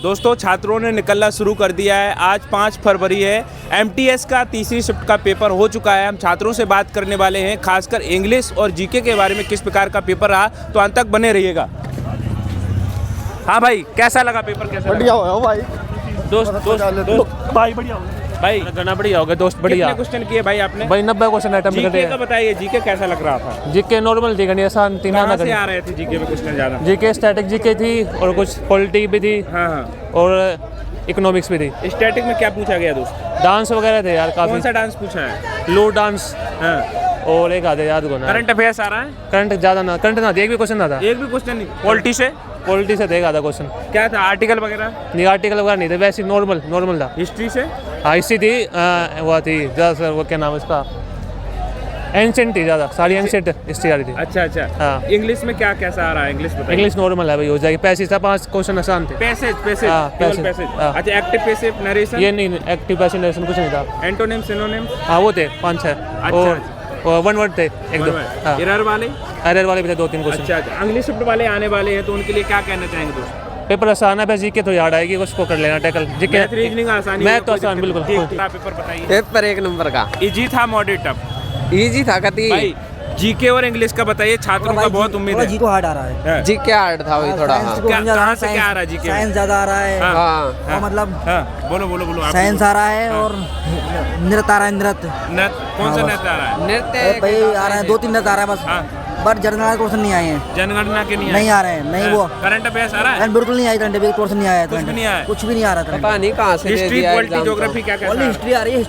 दोस्तों छात्रों ने निकलना शुरू कर दिया है। आज 5 फरवरी है। एमटीएस का तीसरी शिफ्ट का पेपर हो चुका है। हम छात्रों से बात करने वाले हैं खासकर इंग्लिश और जीके के बारे में, किस प्रकार का पेपर रहा। तो अंत तक बने रहिएगा। हाँ भाई, कैसा लगा पेपर? कैसा बढ़िया हो भाई। दोस्त भाई बढ़िया हो भाई, गाना बढ़िया हो गया दोस्त, बढ़िया। कितने क्वेश्चन किए भाई आपने? भाई 90 क्वेश्चन अटेम्प्ट जीके करते का बताइए, जीके कैसा लग रहा था? जीके नॉर्मल थी, गणित आसान थी ना। कहाँ से आ रहे थे जीके में क्वेश्चन ज्यादा? जीके स्टैटिक जीके थी और कुछ पॉलिटी भी थी हाँ हाँ, और इकोनॉमिक्स भी थी। स्टैटिक में क्या पूछा गया दोस्त? डांस वगैरह थे यार काफी। कौन सा डांस पूछा है? लो डांस हाँ। और एक आधे याद को ना। करंट अफेयर्स आ रहा है? करंट ज्यादा ना, करंट ना था, एक भी क्वेश्चन ना था। एक भी क्वेश्चन नहीं? पॉलिटी से? पॉलिटी से थे एक आधा क्वेश्चन। क्या था? आर्टिकल वगैरह? नहीं, आर्टिकल वगैरह नहीं थे, वैसे नॉर्मल था। हिस्ट्री से? हाँ हिस्ट्री थी, वो थी ज़्यादा, वो क्या नाम है इसका, एंशिएंट थी ज़्यादा, सारी एंशिएंट हिस्ट्री आ रही थी। अच्छा अच्छा। हाँ। इंग्लिश में क्या कैसा आ रहा है? इंग्लिश बताइए। इंग्लिश नॉर्मल है भाई, हो जाएगी। पैसेज था, 5 क्वेश्चन आसान थे। पैसेज हाँ, केवल पैसेज, पैसेज। हाँ। अच्छा, एक्टिव पैसिव नरेशन? ये नहीं, एक्टिव पैसिव नरेशन कुछ नहीं था। Antonym synonym? हाँ वो थे 5-6 अच्छा, और 1 वर्ड थे, एक दो। हाँ एरर वाले? एरर वाले भी थे 2-3 क्वेश्चन। अच्छा अच्छा। इंग्लिश शिफ्ट वाले आने वाले हैं तो उनके लिए क्या कहना चाहेंगे दोस्त? पेपर आसान है, बस जीके तो याद आएगी, उसको कर लेना टैकल। जीके मैथ रीजनिंग आसानी? मैथ तो आसान, बिल्कुल। पेपर बताइए। पेपर 1 नंबर का इजी था मॉडरेट टफ? इजी था कति भाई जीके और इंग्लिश का बताइए, छात्रों का बहुत उम्मीद है। जी को हार्ड आ रहा है। जी के हार्ड था वही थोड़ा। हाँ कहाँ से क्या आ रहा है जीके? साइंस ज्यादा आ रहा है। हाँ और मतलब बोलो बोलो बोलो आप। साइंस आ रहा है और नृत्य आ रहा है। नृत्य कौन सा नृत्य आ रहा है? नृत्य भाई आ रहा है, 2-3 नृत्य आ रहा है बस। हाँ। बट जनगणना क्वेश्चन नहीं आए हैं। जनगणना के नहीं आ रहे हैं, नहीं वो करंट अफेयर्स आ रहा है? बिल्कुल नहीं आई। करंट अफेयर क्वेश्चन नहीं आया। कुछ भी नहीं आया? कुछ भी नहीं आ रहा था। पता नहीं कहाँ से दे हिस्ट्री दिया पॉलिटी एग्जाम ज्योग्राफी क्या कैसा? हिस्ट्री आ रही है।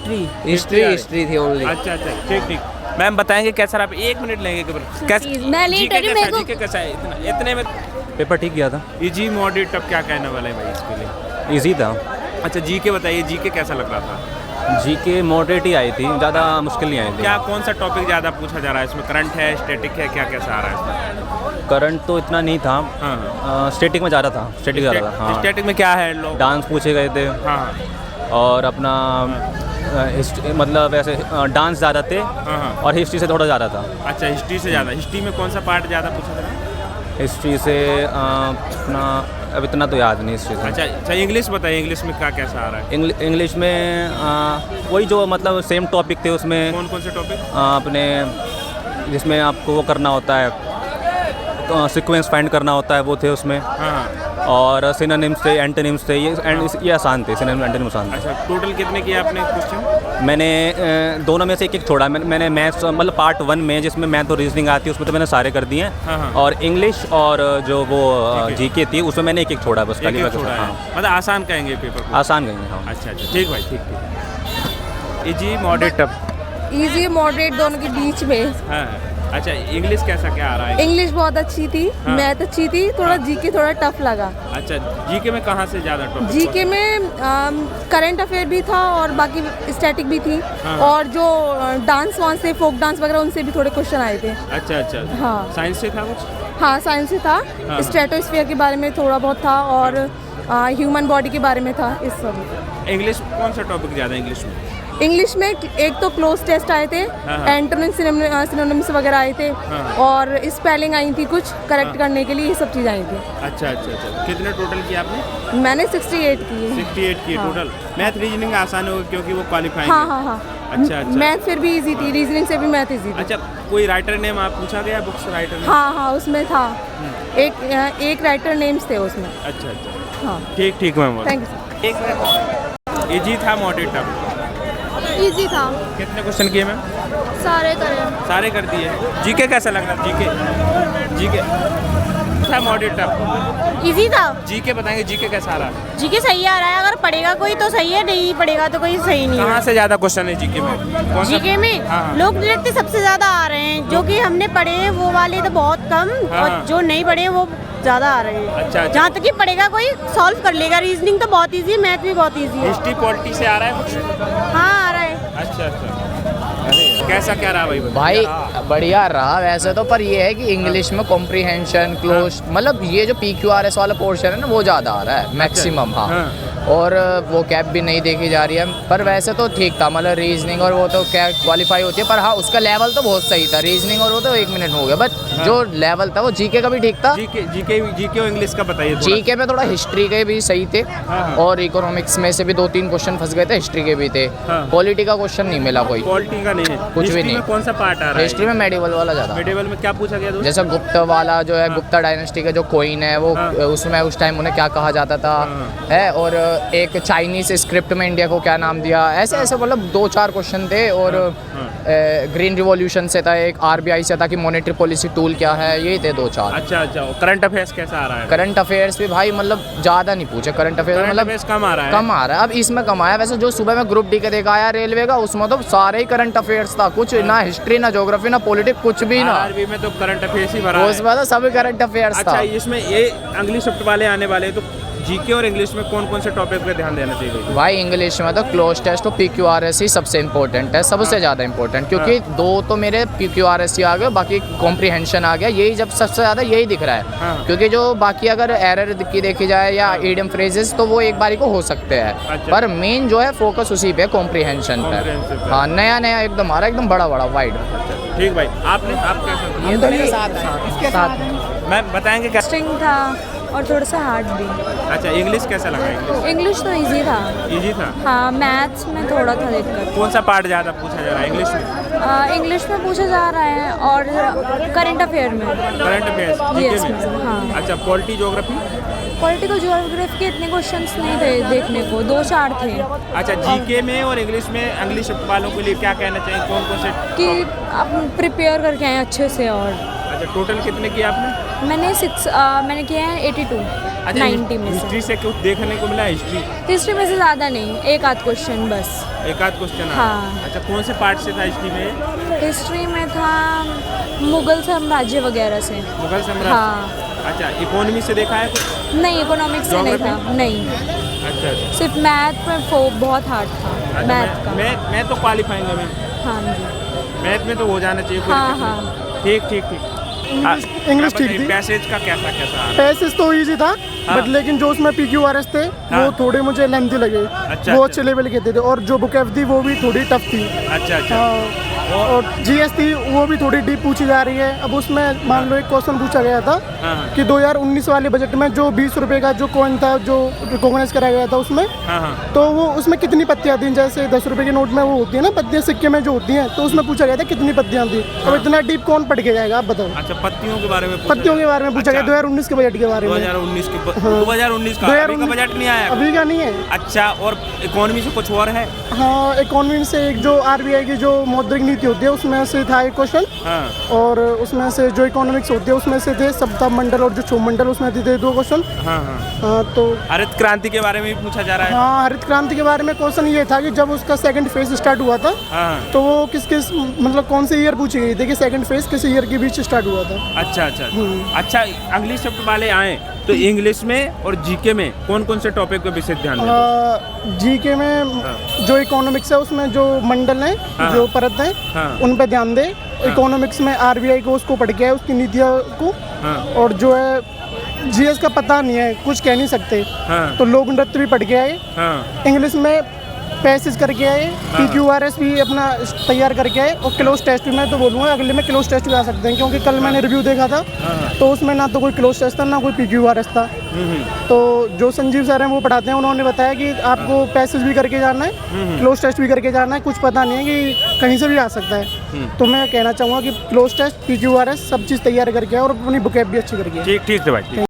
हिस्ट्री हिस्ट्री थी ओनली। अच्छा अच्छा, ठीक ठीक। मैम बताएंगे कैसा रहा? 1 मिनट लेंगे कैसे? मैं लेट जीके रही हूँ, कैसा? मेरे को- जीके कैसा है? इतने में पेपर ठीक गया था, इजी मॉडरेट टफ क्या कहने वाला है भाई इसके लिए? ईजी था। अच्छा जीके बताइए, जीके कैसा लग रहा था? जीके मॉडरेट ही आई थी, ज़्यादा मुश्किल नहीं आई थी। क्या कौन सा टॉपिक ज़्यादा पूछा जा रहा है इसमें? करंट है, स्टैटिक है, क्या कैसा आ रहा है इसमें? करंट तो इतना नहीं था। हाँ स्टैटिक में ज़्यादा था, स्टैटिक ज़्यादा था। हाँ, स्टैटिक में क्या है? लोग डांस पूछे गए थे हाँ और अपना मतलब ऐसे डांस ज़्यादा थे हाँ। और हिस्ट्री से थोड़ा ज़्यादा था। अच्छा, हिस्ट्री से ज़्यादा? हिस्ट्री में कौन सा पार्ट ज़्यादा पूछा जा रहा है? हिस्ट्री से अपना अब इतना तो याद नहीं हिस्ट्री से। अच्छा अच्छा। इंग्लिश बताइए, इंग्लिश में क्या कैसा आ रहा है? इंग्लिश में वही जो मतलब सेम टॉपिक थे उसमें। कौन कौन से टॉपिक? अपने जिसमें आपको वो करना होता है, सीक्वेंस फाइंड करना होता है, वो थे उसमें। हाँ। और सिनोनिम्स थे, एंटोनिम्स थे, ये आसान थे। सिनोनिम एंटोनिम आसान थे। अच्छा, टोटल कितने किए आपने क्वेश्चन? मैंने दोनों में से एक छोड़ा। मैंने मैथ्स मतलब पार्ट 1 में जिसमें मैथ और रीजनिंग आती है उसमें तो मैंने सारे कर दिए हैं। हाँ। और इंग्लिश और जो वो जीके थी उसमें मैंने एक छोड़ा बस। एक छोड़ा है। हाँ, मतलब आसान कहेंगे पेपर को? आसान गई। हाँ अच्छा अच्छा, ठीक भाई, ठीक ठीक। Easy moderate tough? Easy moderate दोनों के बीच में। हाँ। अच्छा, इंग्लिश कैसा क्या आ रहा है? इंग्लिश बहुत अच्छी थी, हाँ। मैथ अच्छी थी, थोड़ा जीके थोड़ा टफ लगा। अच्छा, जीके में कहाँ से ज़्यादा टॉपिक? जीके में करंट अफेयर भी था और बाकी स्टैटिक भी थी। हाँ। और जो डांस वांस थे, फोक डांस वगैरह, उनसे भी थोड़े क्वेश्चन आए थे। अच्छा अच्छा। हाँ। साइंस से था कुछ? हाँ साइंस से था। हाँ। स्ट्रेटोस्फीयर के बारे में थोड़ा बहुत था और ह्यूमन बॉडी के बारे में था, इस सब। इंग्लिश कौन सा टॉपिक ज़्यादा इंग्लिश में? इंग्लिश में एक तो क्लोज टेस्ट आए थे, हाँ। एंटोनिम सिनोनिम्स वगैरह आए थे। हाँ। और स्पेलिंग आई थी कुछ करेक्ट हाँ। करने के लिए, ये सब चीज़ आई थी। अच्छा अच्छा अच्छा। कितने टोटल किए आपने? मैंने 68 किए। 68 किए हाँ। टोटल। मैथ रीजनिंग आसान होगी क्योंकि वो क्वालिफाइंग हाँ है। हाँ हाँ। अच्छा अच्छा। मैथ फिर भी इजी थी, रीजनिंग से भी मैथ इजी थी। अच्छा, कोई राइटर नेम आप पूछा गया? Books writer name? हाँ हाँ उसमें था। एक राइटर नेम्स थे उसमें। अच्छा अच्छा, हाँ ठीक ठीक मैम। थैंक यू एक मिनट। इजी था मॉडरेट टफ? सर। इजी था, कितने क्वेश्चन किए मैम? सारे करे। सारे कर दिए। जीके कैसा लग रहा? जीके था मॉडरेट टफ? इजी था। जीके बताएंगे, जीके कैसा आ रहा है? जीके सही आ रहा है, अगर पढ़ेगा कोई तो सही है, नहीं पढ़ेगा तो कोई सही नहीं कहाँ है। से ज़्यादा क्वेश्चन है जीके में? कौन सा? जीके में हाँ। लोक नृत्य सबसे ज्यादा आ रहे हैं, जो कि हमने पढ़े हैं वो वाले तो बहुत कम, हाँ। और जो नहीं पढ़े हैं वो ज्यादा आ रहे हैं। अच्छा अच्छा। जहाँ तक कि पढ़ेगा कोई सॉल्व कर लेगा। रीजनिंग तो बहुत इजी है, मैथ भी बहुत इजी है। हिस्ट्री पॉलिटी से आ रहा है कुछ? हाँ आ रहा है। अच्छा अच्छा। कैसा क्या रहा भाई बढ़िया रहा वैसे तो, पर ये है कि इंग्लिश में कॉम्प्रिहेंशन क्लोज मतलब ये जो PQRS वाला पोर्शन है ना वो ज़्यादा आ रहा है मैक्सिमम। हाँ और वो कैप भी नहीं देखी जा रही है, पर वैसे तो ठीक था, मतलब रीजनिंग और वो तो क्या क्वालिफाई होती है, पर हाँ उसका लेवल तो बहुत सही था, रीजनिंग और वो तो 1 मिनट में हो गया, बट जो लेवल था वो जीके का भी ठीक था। जीके और इंग्लिश का बताइए थोड़ा। जीके में थोड़ा हिस्ट्री के भी सही थे और इकोनॉमिक्स में से भी 2-3 क्वेश्चन फंस गए थे, हिस्ट्री के भी थे। पॉलिटी का क्वेश्चन नहीं मिला कोई, पॉलिटी का नहीं है, कुछ भी हिस्ट्री नहीं। में कौन सा पार्ट आ रहा है? हिस्ट्री में मेडिवल वाला ज़्यादा। मेडिवल में क्या पूछा गया दोस्त? जैसे गुप्त वाला जो है, गुप्ता डायनेस्टी का जो कोइन है वो उसमें उस टाइम उन्हें क्या कहा जाता था है, और एक चाइनीज स्क्रिप्ट में इंडिया को क्या नाम दिया, ऐसे ऐसे मतलब 2-4 क्वेश्चन थे। और ग्रीन रिवॉल्यूशन से था, एक आरबीआई से था कि मॉनेटरी पॉलिसी टूल क्या है, ये थे 2-4। अच्छा, करंट अफेयर्स कैसा आ रहा है? करंट अफेयर्स भी भाई मतलब ज़्यादा नहीं पूछे, करंट अफेयर्स मतलब कम आ रहा है। कम आ रहा है, अब इसमें कम आया। वैसे जो सुबह में ग्रुप डी के देखा आया रेलवे का, उसमें तो सारे ही करंट अफेयर्स था, कुछ ना हिस्ट्री ना ज्योग्राफी ना पॉलिटिक्स, कुछ भी ना। आरबी में तो करंट अफेयर्स ही भरा है। उसमें तो सभी करंट अफेयर्स था। अच्छा, इसमें ये इंग्लिश शिफ्ट वाले आने वाले हैं, तो जीके और इंग्लिश में कौन कौन से टॉपिक पे ध्यान देना चाहिए? भाई इंग्लिश में तो क्लोज टेस्ट और PQRS ही सबसे इम्पोर्टेंट है, सबसे ज़्यादा इम्पोर्टेंट, क्योंकि 2 तो मेरे PQRS ही आ गए, बाकी कॉम्प्रीहेंशन आ गया, यही जब सबसे ज़्यादा यही दिख रहा है। क्योंकि जो बाकी अगर एरर की देखी जाए या इडियम फ्रेजेस तो वो एक बारी को हो सकते हैं। अच्छा। पर मेन जो है फोकस उसी पे, कॉम्प्रीहेंशन पे। हाँ, नया नया एकदम आ रहा है, एकदम बड़ा बड़ा वाइड। ठीक भाई, आपने आप कैसा? ये तो साथ मैम बताएंगे क्या? इंटरेस्टिंग था और थोड़ा सा हार्ड भी। अच्छा, इंग्लिश कैसा लगा? इंग्लिश तो इजी था। इजी था? हाँ, मैथ्स में थोड़ा था दिक्कत। कौन सा पार्ट ज़्यादा पूछा जा रहा है इंग्लिश में? इंग्लिश में पूछा जा रहा है और करंट अफेयर में। करंट अफेयर्स जीके Yes, में? हाँ। अच्छा, पॉलिटी ज्योग्राफी? पॉलिटिकल ज्योग्राफी के इतने क्वेश्चंस नहीं थे देखने को, 2-4 थे। अच्छा, जीके में और इंग्लिश में इंग्लिश वालों के लिए क्या कहना चाहिए, कौन कौन से? कि आप प्रिपेयर करके आए अच्छे से। और अच्छा, टोटल कितने किए आपने? मैंने किया है 82 अच्छा, 90 में से। हिस्ट्री से कुछ देखने को मिला? हिस्ट्री में से ज़्यादा नहीं, 1-8 क्वेश्चन बस। एक आध क्वेश्चन? हाँ। अच्छा, कौन से पार्ट से था हिस्ट्री में? हिस्ट्री में था मुगल साम्राज्य वगैरह से। मुगल साम्राज्य? हाँ। अच्छा, इकोनॉमी से देखा है कुछ? नहीं, इकोनॉमिक्स से नहीं था, नहीं। अच्छा अच्छा। सिर्फ मैथ में बहुत हार्ड था, अच्छा, मैथ का। मैं तो क्वालिफाइंग है। हाँ जी। मैथ में तो हो जाना चाहिए कोई हाँ दिक्कत हाँ। नहीं। ठीक ठीक ठीक। इंग्लिश ठीक थी। पैसेज का कैसा कैसा? पैसेज तो इजी था, हाँ। बट लेकिन जो उसमें PQRS थे हाँ। वो थोड़े मुझे लेंथी लगे। अच्छा, वो अच्छा। अच्छे लेवल के थे और जो बुक थी वो भी थोड़ी टफ थी। अच्छा अच्छा। हाँ, और GS थी वो भी थोड़ी डीप पूछी जा रही है। अब उसमें मान लो एक क्वेश्चन पूछा गया था हाँ। कि 2019 वाले बजट में जो 20 रुपए का जो कॉइन था जो रिकॉग्नाइज कराया गया था उसमें, हाँ हाँ। तो वो उसमें कितनी पत्तियां थी? जैसे 10 रुपए के नोट में वो होती है ना पत्तियां, सिक्के में जो होती हैं, तो उसमें पूछा गया था कितनी पत्तियां थी। अब इतना डीप कौन पढ़ के जाएगा, आप बताओ। अच्छा, पत्तियों के बारे में पत्तियों के बारे में पूछा गया, अच्छा। 2019 के बजट के बारे में। 2019 के 2019 का अभी का बजट नहीं आया? अभी का नहीं है। अच्छा, और इकोनॉमी से कुछ और है? हाँ, इकोनॉमी से एक जो RBI की जो मौद्रिक नीति होती है उसमें से था एक क्वेश्चन, हाँ और उसमें से जो इकोनॉमिक्स होती है उसमें से थे सप्ताह मंडल और जो क्षोभ मंडल उसमें थे 2 क्वेश्चन। हाँ हाँ। हाँ, तो हरित क्रांति के बारे में भी पूछा जा रहा है? हाँ, हरित क्रांति के बारे में क्वेश्चन ये था कि जब उसका सेकंड फेज स्टार्ट हुआ था, हाँ। तो वो किस मतलब कौन से ईयर पूछी गई थी कि सेकंड फेज किस ईयर के बीच स्टार्ट हुआ था। अच्छा अच्छा। अच्छा, इंग्लिश शब्द वाले आए तो इंग्लिश में और जीके में कौन कौन से टॉपिक पे विशेष ध्यान दें? GK में जो इकोनॉमिक्स है उसमें जो मंडल है, हाँ। जो परत है, हाँ। उन पे ध्यान दे। इकोनॉमिक्स में RBI को उसको पढ़ के है, उसकी नीतियों को। हाँ। और जो है GS का पता नहीं है, कुछ कह नहीं सकते, हाँ। तो लोक नृत्य भी पढ़ के आए। हाँ। इंग्लिश में पैसेज करके आए, PQRS भी अपना तैयार करके आए, और क्लोज टेस्ट भी मैं तो बोलूँगा अगले में क्लोज टेस्ट भी आ सकते हैं, क्योंकि कल मैंने रिव्यू देखा था तो उसमें ना तो कोई क्लोज टेस्ट था ना कोई PQRS था। तो जो संजीव सर हैं वो पढ़ाते हैं, उन्होंने बताया कि आपको पैसेज भी करके जाना है, क्लोज टेस्ट भी करके जाना है, कुछ पता नहीं है कि कहीं से भी आ सकता है। तो मैं कहना चाहूँगा कि क्लोज टेस्ट PQRS सब चीज़ तैयार करके आए और अपनी बुक भी अच्छी करके आए। ठीक ठीक है भाई।